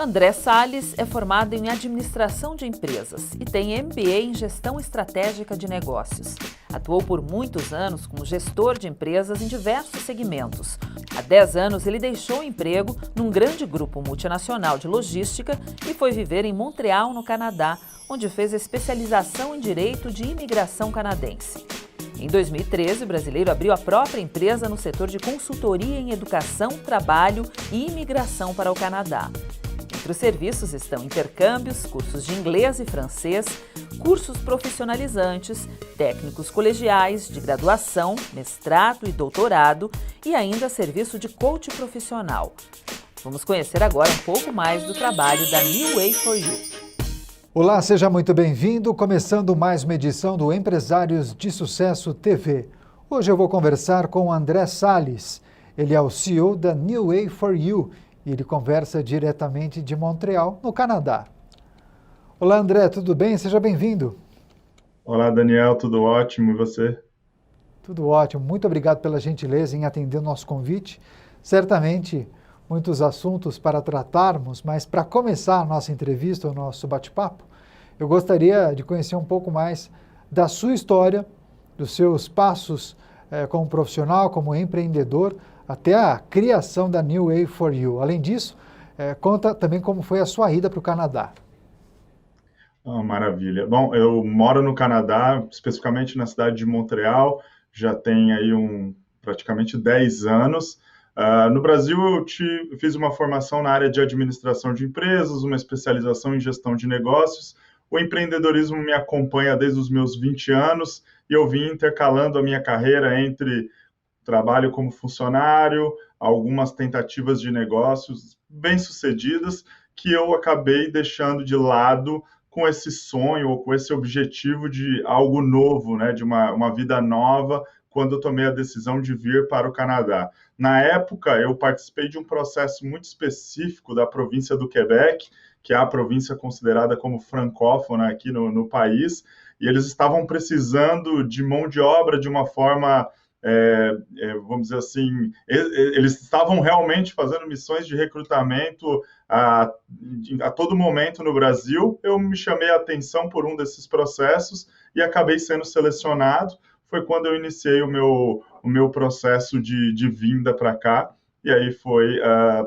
André Salles é formado em administração de empresas e tem MBA em gestão estratégica de negócios. Atuou por muitos anos como gestor de empresas em diversos segmentos. Há 10 anos ele deixou o emprego num grande grupo multinacional de logística e foi viver em Montreal, no Canadá, onde fez especialização em direito de imigração canadense. Em 2013, o brasileiro abriu a própria empresa no setor de consultoria em educação, trabalho e imigração para o Canadá. Entre os serviços estão intercâmbios, cursos de inglês e francês, cursos profissionalizantes, técnicos colegiais, de graduação, mestrado e doutorado e ainda serviço de coach profissional. Vamos conhecer agora um pouco mais do trabalho da New Way for You. Olá, seja muito bem-vindo. Começando mais uma edição do Empresários de Sucesso TV. Hoje eu vou conversar com o André Salles. Ele é o CEO da New Way for You e ele conversa diretamente de Montreal, no Canadá. Olá, André, tudo bem? Seja bem-vindo. Olá, Daniel, tudo ótimo, e você? Tudo ótimo. Muito obrigado pela gentileza em atender o nosso convite. Certamente muitos assuntos para tratarmos, mas para começar a nossa entrevista, o nosso bate-papo, eu gostaria de conhecer um pouco mais da sua história, dos seus passos como profissional, como empreendedor, até a criação da New Way for You. Além disso, conta também como foi a sua ida para o Canadá. Maravilha. Bom, eu moro no Canadá, especificamente na cidade de Montreal, já tem aí praticamente 10 anos. No Brasil, eu fiz uma formação na área de administração de empresas, uma especialização em gestão de negócios. O empreendedorismo me acompanha desde os meus 20 anos e eu vim intercalando a minha carreira entre trabalho como funcionário, algumas tentativas de negócios bem-sucedidas que eu acabei deixando de lado com esse sonho ou com esse objetivo de algo novo, né, de uma vida nova, quando eu tomei a decisão de vir para o Canadá. Na época, eu participei de um processo muito específico da província do Quebec, que é a província considerada como francófona aqui no país, e eles estavam precisando de mão de obra de uma forma, vamos dizer assim, eles estavam realmente fazendo missões de recrutamento a todo momento no Brasil. Eu me chamei a atenção por um desses processos e acabei sendo selecionado. Foi quando eu iniciei o meu processo de vinda para cá, e aí foi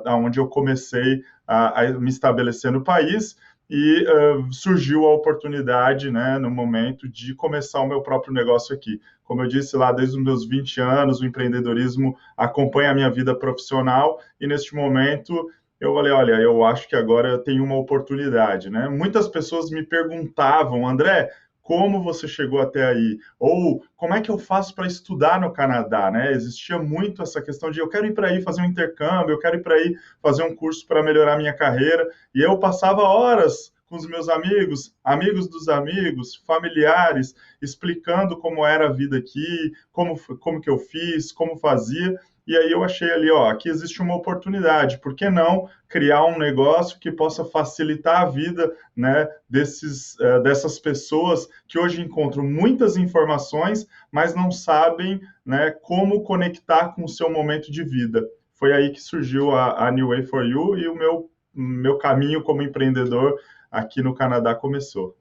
onde eu comecei a me estabelecer no país, e surgiu a oportunidade, né, no momento de começar o meu próprio negócio aqui. Como eu disse lá, desde os meus 20 anos, o empreendedorismo acompanha a minha vida profissional, e neste momento eu falei, olha, eu acho que agora eu tenho uma oportunidade, né? Muitas pessoas me perguntavam, André, como você chegou até aí? Ou como é que eu faço para estudar no Canadá, né? Existia muito essa questão de eu quero ir para aí fazer um intercâmbio, eu quero ir para aí fazer um curso para melhorar minha carreira. E eu passava horas com os meus amigos, amigos dos amigos, familiares, explicando como era a vida aqui, como que eu fiz, como fazia. E aí eu achei ali, aqui existe uma oportunidade, por que não criar um negócio que possa facilitar a vida, né, dessas pessoas que hoje encontram muitas informações, mas não sabem, né, como conectar com o seu momento de vida. Foi aí que surgiu a New Way for You e o meu caminho como empreendedor aqui no Canadá começou.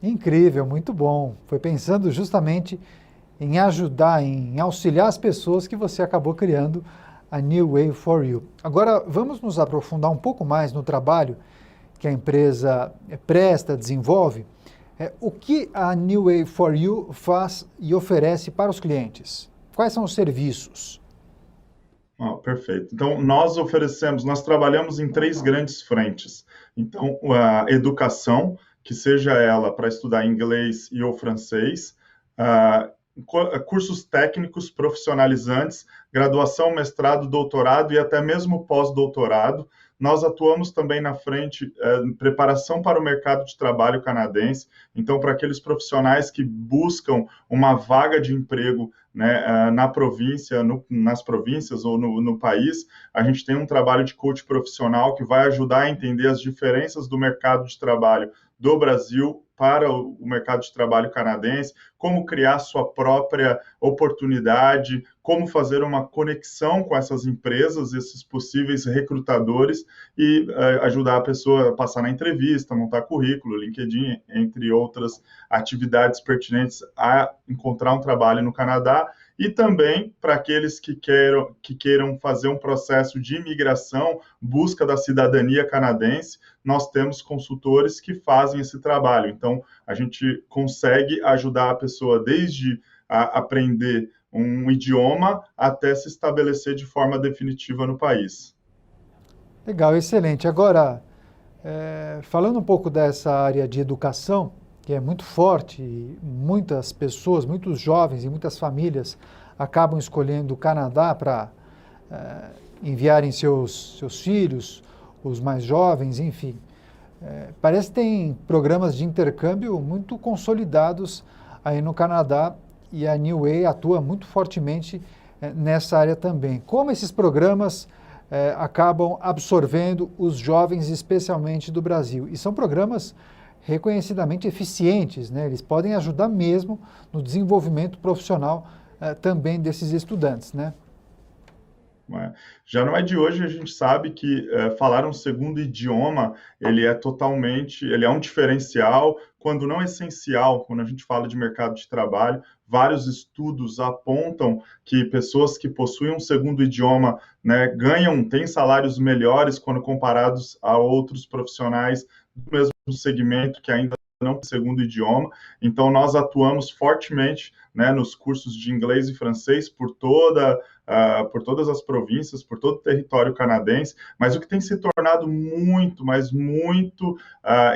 Incrível, muito bom. Foi pensando justamente em ajudar, em auxiliar as pessoas que você acabou criando a New Way for You. Agora, vamos nos aprofundar um pouco mais no trabalho que a empresa presta, desenvolve. O que a New Way for You faz e oferece para os clientes? Quais são os serviços? Perfeito. Então, nós trabalhamos em 3 grandes frentes. Então, a educação, que seja ela para estudar inglês e ou francês, cursos técnicos profissionalizantes, graduação, mestrado, doutorado e até mesmo pós-doutorado. Nós atuamos também na frente em preparação para o mercado de trabalho canadense. Então, para aqueles profissionais que buscam uma vaga de emprego, né, na província, nas províncias ou no país, a gente tem um trabalho de coach profissional que vai ajudar a entender as diferenças do mercado de trabalho do Brasil para o mercado de trabalho canadense, como criar sua própria oportunidade, como fazer uma conexão com essas empresas, esses possíveis recrutadores, e ajudar a pessoa a passar na entrevista, montar currículo, LinkedIn, entre outras atividades pertinentes a encontrar um trabalho no Canadá. E também para aqueles que queiram fazer um processo de imigração, busca da cidadania canadense, nós temos consultores que fazem esse trabalho. Então, a gente consegue ajudar a pessoa desde aprender um idioma até se estabelecer de forma definitiva no país. Legal, excelente. Agora, falando um pouco dessa área de educação, que é muito forte, e muitas pessoas, muitos jovens e muitas famílias acabam escolhendo o Canadá para enviarem seus filhos, os mais jovens, enfim. Parece que tem programas de intercâmbio muito consolidados aí no Canadá e a New Way atua muito fortemente nessa área também. Como esses programas acabam absorvendo os jovens, especialmente do Brasil? E são programas reconhecidamente eficientes, né? Eles podem ajudar mesmo no desenvolvimento profissional também desses estudantes, né? Já não é de hoje, a gente sabe que falar um segundo idioma, ele é um diferencial, quando não essencial, quando a gente fala de mercado de trabalho. Vários estudos apontam que pessoas que possuem um segundo idioma, né, têm salários melhores quando comparados a outros profissionais do mesmo segmento que ainda não tem segundo idioma. Então, nós atuamos fortemente, né, nos cursos de inglês e francês por todas as províncias, por todo o território canadense, mas o que tem se tornado muito, mas muito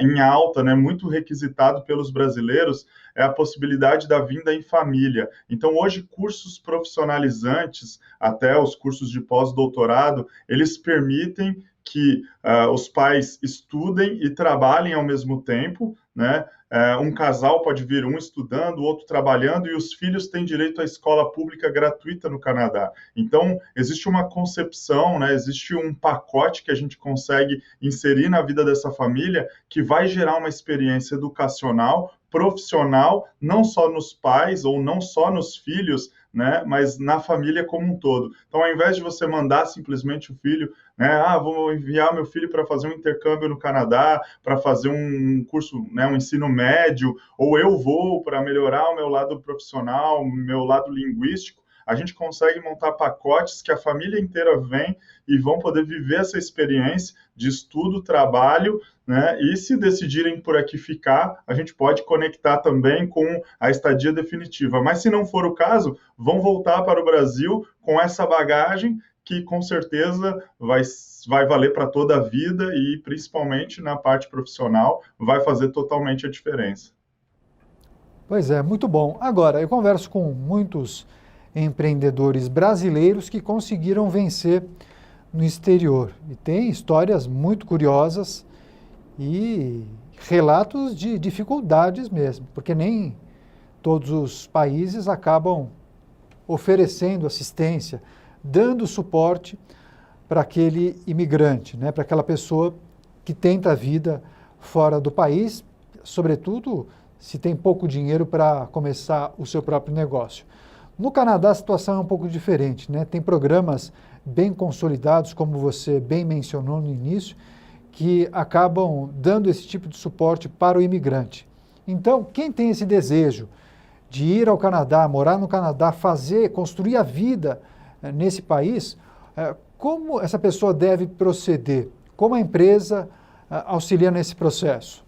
em alta, né, muito requisitado pelos brasileiros, é a possibilidade da vinda em família. Então, hoje, cursos profissionalizantes, até os cursos de pós-doutorado, eles permitem que os pais estudem e trabalhem ao mesmo tempo, né? Um casal pode vir, um estudando, o outro trabalhando, e os filhos têm direito à escola pública gratuita no Canadá. Então, existe uma concepção, né? Existe um pacote que a gente consegue inserir na vida dessa família que vai gerar uma experiência educacional, profissional, não só nos pais ou não só nos filhos, né, mas na família como um todo. Então, ao invés de você mandar simplesmente o filho, né, vou enviar meu filho para fazer um intercâmbio no Canadá, para fazer um curso, né, um ensino médio, ou eu vou para melhorar o meu lado profissional, o meu lado linguístico, a gente consegue montar pacotes que a família inteira vem e vão poder viver essa experiência de estudo, trabalho, né? E se decidirem por aqui ficar, a gente pode conectar também com a estadia definitiva. Mas se não for o caso, vão voltar para o Brasil com essa bagagem que com certeza vai valer para toda a vida e principalmente na parte profissional vai fazer totalmente a diferença. Pois é, muito bom. Agora, eu converso com muitos empreendedores brasileiros que conseguiram vencer no exterior. E tem histórias muito curiosas e relatos de dificuldades mesmo, porque nem todos os países acabam oferecendo assistência, dando suporte para aquele imigrante, né, para aquela pessoa que tenta a vida fora do país, sobretudo se tem pouco dinheiro para começar o seu próprio negócio. No Canadá a situação é um pouco diferente, né? Tem programas bem consolidados, como você bem mencionou no início, que acabam dando esse tipo de suporte para o imigrante. Então, quem tem esse desejo de ir ao Canadá, morar no Canadá, construir a vida nesse país, como essa pessoa deve proceder? Como a empresa auxilia nesse processo?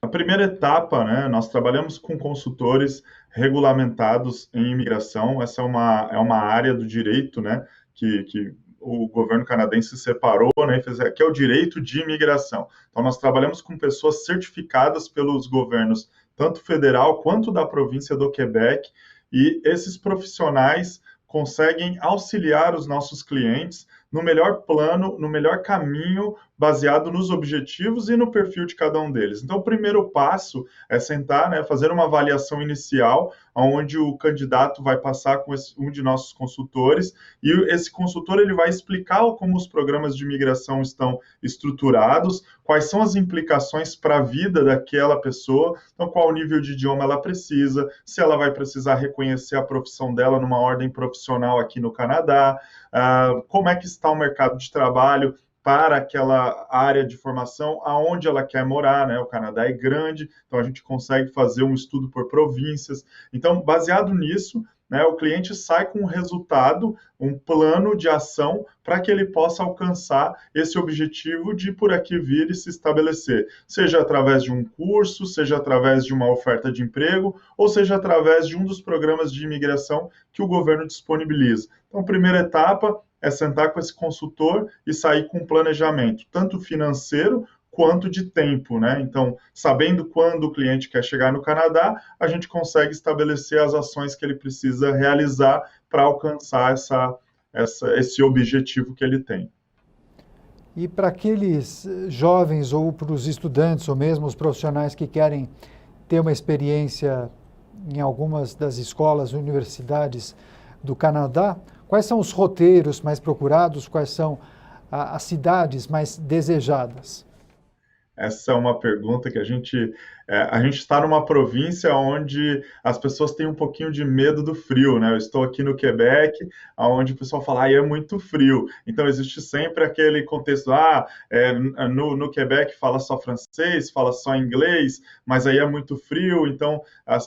A primeira etapa, né, nós trabalhamos com consultores regulamentados em imigração. Essa é uma área do direito, né, que o governo canadense separou, né, e fez, que é o direito de imigração. Então, nós trabalhamos com pessoas certificadas pelos governos, tanto federal quanto da província do Quebec, e esses profissionais conseguem auxiliar os nossos clientes no melhor plano, no melhor caminho baseado nos objetivos e no perfil de cada um deles. Então, o primeiro passo é sentar, né, fazer uma avaliação inicial, onde o candidato vai passar com um de nossos consultores, e esse consultor ele vai explicar como os programas de imigração estão estruturados, quais são as implicações para a vida daquela pessoa, então qual nível de idioma ela precisa, se ela vai precisar reconhecer a profissão dela numa ordem profissional aqui no Canadá, como é que está o mercado de trabalho para aquela área de formação, aonde ela quer morar, né? O Canadá é grande, então a gente consegue fazer um estudo por províncias. Então, baseado nisso, né, o cliente sai com um resultado, um plano de ação para que ele possa alcançar esse objetivo de por aqui vir e se estabelecer, seja através de um curso, seja através de uma oferta de emprego, ou seja através de um dos programas de imigração que o governo disponibiliza. Então, a primeira etapa é sentar com esse consultor e sair com um planejamento, tanto financeiro quanto de tempo, né? Então, sabendo quando o cliente quer chegar no Canadá, a gente consegue estabelecer as ações que ele precisa realizar para alcançar esse objetivo que ele tem. E para aqueles jovens ou para os estudantes ou mesmo os profissionais que querem ter uma experiência em algumas das escolas, universidades do Canadá, quais são os roteiros mais procurados, quais são as cidades mais desejadas? Essa é uma pergunta que a gente está numa província onde as pessoas têm um pouquinho de medo do frio, né? Eu estou aqui no Quebec, onde o pessoal fala, é muito frio. Então, existe sempre aquele contexto, no Quebec fala só francês, fala só inglês, mas aí é muito frio. Então,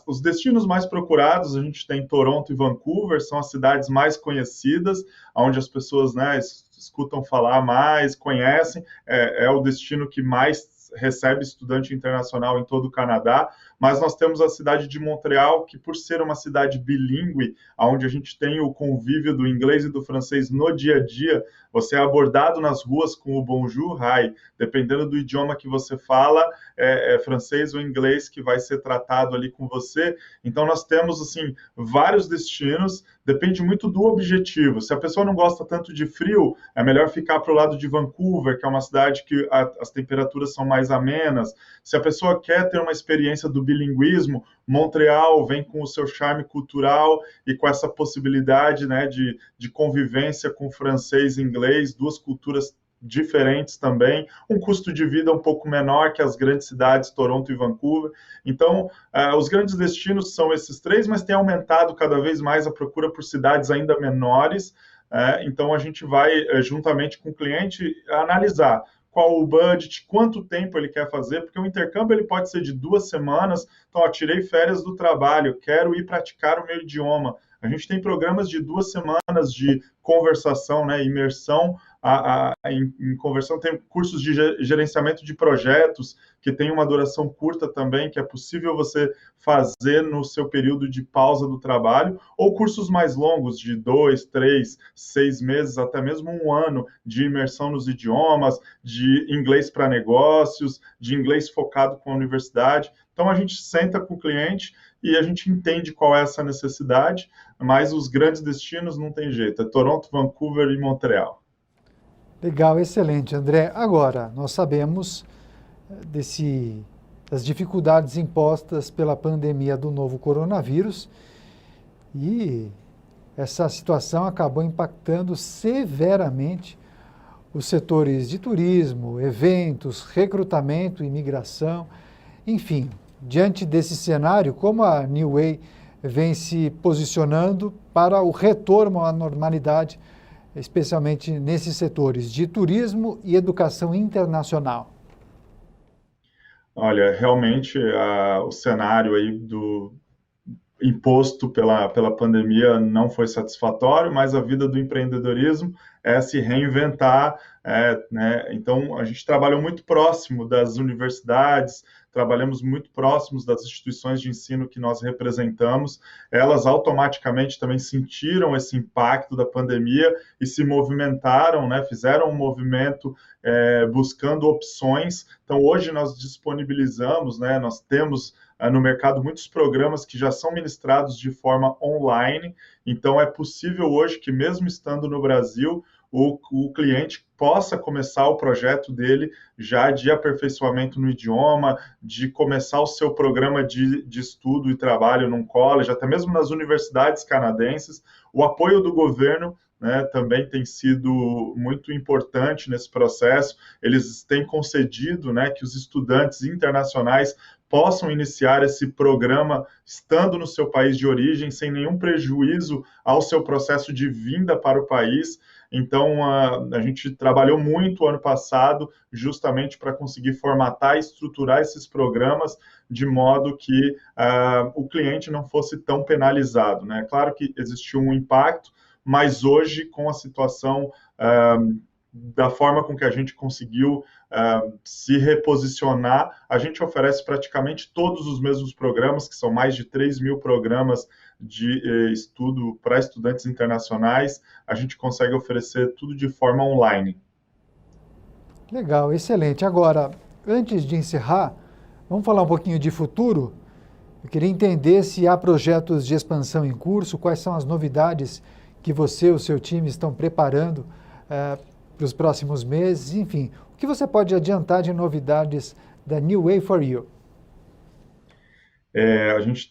os destinos mais procurados, a gente tem Toronto e Vancouver, são as cidades mais conhecidas, onde as pessoas, né, escutam falar mais, conhecem, é o destino que mais recebe estudante internacional em todo o Canadá, mas nós temos a cidade de Montreal, que por ser uma cidade bilíngue, onde a gente tem o convívio do inglês e do francês no dia a dia, você é abordado nas ruas com o bonjour, hi, dependendo do idioma que você fala, é francês ou inglês que vai ser tratado ali com você. Então nós temos, assim, vários destinos, depende muito do objetivo. Se a pessoa não gosta tanto de frio, é melhor ficar para o lado de Vancouver, que é uma cidade que as temperaturas são mais amenas. Se a pessoa quer ter uma experiência do bilinguismo, Montreal vem com o seu charme cultural e com essa possibilidade, né, de convivência com francês e inglês, duas culturas diferentes também, um custo de vida um pouco menor que as grandes cidades, Toronto e Vancouver. Então, os grandes destinos são esses três, mas tem aumentado cada vez mais a procura por cidades ainda menores. Então, a gente vai, juntamente com o cliente, analisar qual o budget, quanto tempo ele quer fazer, porque o intercâmbio ele pode ser de 2 semanas, então, tirei férias do trabalho, quero ir praticar o meu idioma. A gente tem programas de 2 semanas de conversação, né, imersão em conversão, tem cursos de gerenciamento de projetos, que tem uma duração curta também, que é possível você fazer no seu período de pausa do trabalho, ou cursos mais longos, de 2, 3, 6 meses, até mesmo 1 ano, de imersão nos idiomas, de inglês para negócios, de inglês focado com a universidade. Então, a gente senta com o cliente e a gente entende qual é essa necessidade, mas os grandes destinos não tem jeito, é Toronto, Vancouver e Montreal. Legal, excelente, André. Agora, nós sabemos das dificuldades impostas pela pandemia do novo coronavírus e essa situação acabou impactando severamente os setores de turismo, eventos, recrutamento, imigração, enfim. Diante desse cenário, como a New Way vem se posicionando para o retorno à normalidade, especialmente nesses setores de turismo e educação internacional? Olha, realmente o cenário aí do imposto pela pandemia não foi satisfatório, mas a vida do empreendedorismo é se reinventar, né? Então, a gente trabalhou muito próximo das universidades, trabalhamos muito próximos das instituições de ensino que nós representamos, elas automaticamente também sentiram esse impacto da pandemia e se movimentaram, né? Fizeram um movimento buscando opções. Então, hoje nós disponibilizamos, né? Nós temos no mercado muitos programas que já são ministrados de forma online, então é possível hoje que mesmo estando no Brasil, o cliente possa começar o projeto dele já de aperfeiçoamento no idioma, de começar o seu programa de estudo e trabalho num college, até mesmo nas universidades canadenses. O apoio do governo, né, também tem sido muito importante nesse processo. Eles têm concedido, né, que os estudantes internacionais possam iniciar esse programa estando no seu país de origem, sem nenhum prejuízo ao seu processo de vinda para o país. Então, a gente trabalhou muito ano passado justamente para conseguir formatar e estruturar esses programas de modo que o cliente não fosse tão penalizado, né? Claro que existiu um impacto, mas hoje, com a situação da forma com que a gente conseguiu se reposicionar, a gente oferece praticamente todos os mesmos programas, que são mais de 3 mil programas de estudo para estudantes internacionais. A gente consegue oferecer tudo de forma online. Legal, excelente. Agora, antes de encerrar, vamos falar um pouquinho de futuro. Eu queria entender se há projetos de expansão em curso, quais são as novidades que você e o seu time estão preparando para os próximos meses, enfim, o que você pode adiantar de novidades da New Way for You?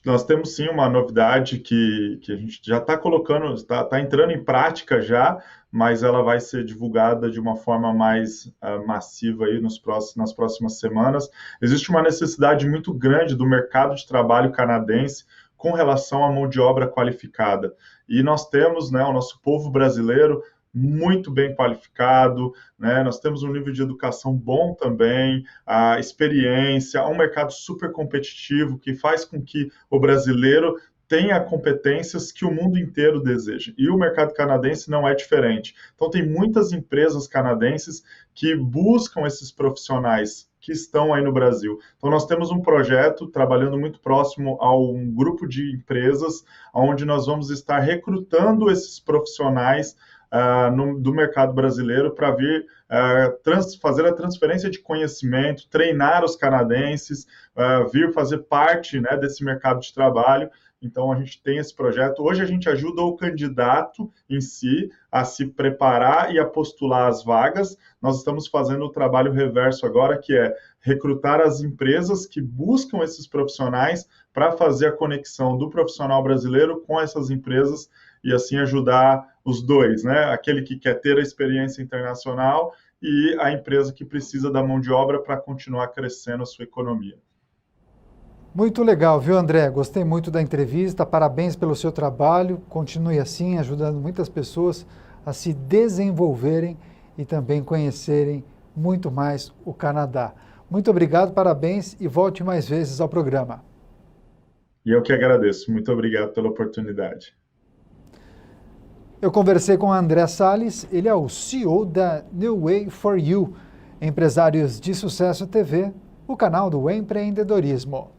Nós temos sim uma novidade que a gente já está colocando, está entrando em prática já, mas ela vai ser divulgada de uma forma mais massiva aí nas próximas semanas. Existe uma necessidade muito grande do mercado de trabalho canadense com relação à mão de obra qualificada. E nós temos, né, o nosso povo brasileiro muito bem qualificado, né? Nós temos um nível de educação bom também, a experiência, um mercado super competitivo que faz com que o brasileiro tenha competências que o mundo inteiro deseja. E o mercado canadense não é diferente. Então, tem muitas empresas canadenses que buscam esses profissionais que estão aí no Brasil. Então, nós temos um projeto trabalhando muito próximo a um grupo de empresas, onde nós vamos estar recrutando esses profissionais do mercado brasileiro para vir fazer a transferência de conhecimento, treinar os canadenses, vir fazer parte, né, desse mercado de trabalho. Então, a gente tem esse projeto. Hoje, a gente ajuda o candidato em si a se preparar e a postular as vagas. Nós estamos fazendo o trabalho reverso agora, que é recrutar as empresas que buscam esses profissionais para fazer a conexão do profissional brasileiro com essas empresas e assim ajudar os dois, né? Aquele que quer ter a experiência internacional e a empresa que precisa da mão de obra para continuar crescendo a sua economia. Muito legal, viu, André? Gostei muito da entrevista, parabéns pelo seu trabalho, continue assim, ajudando muitas pessoas a se desenvolverem e também conhecerem muito mais o Canadá. Muito obrigado, parabéns e volte mais vezes ao programa. E eu que agradeço, muito obrigado pela oportunidade. Eu conversei com o André Salles, ele é o CEO da New Way for You, Empresários de Sucesso TV, o canal do empreendedorismo.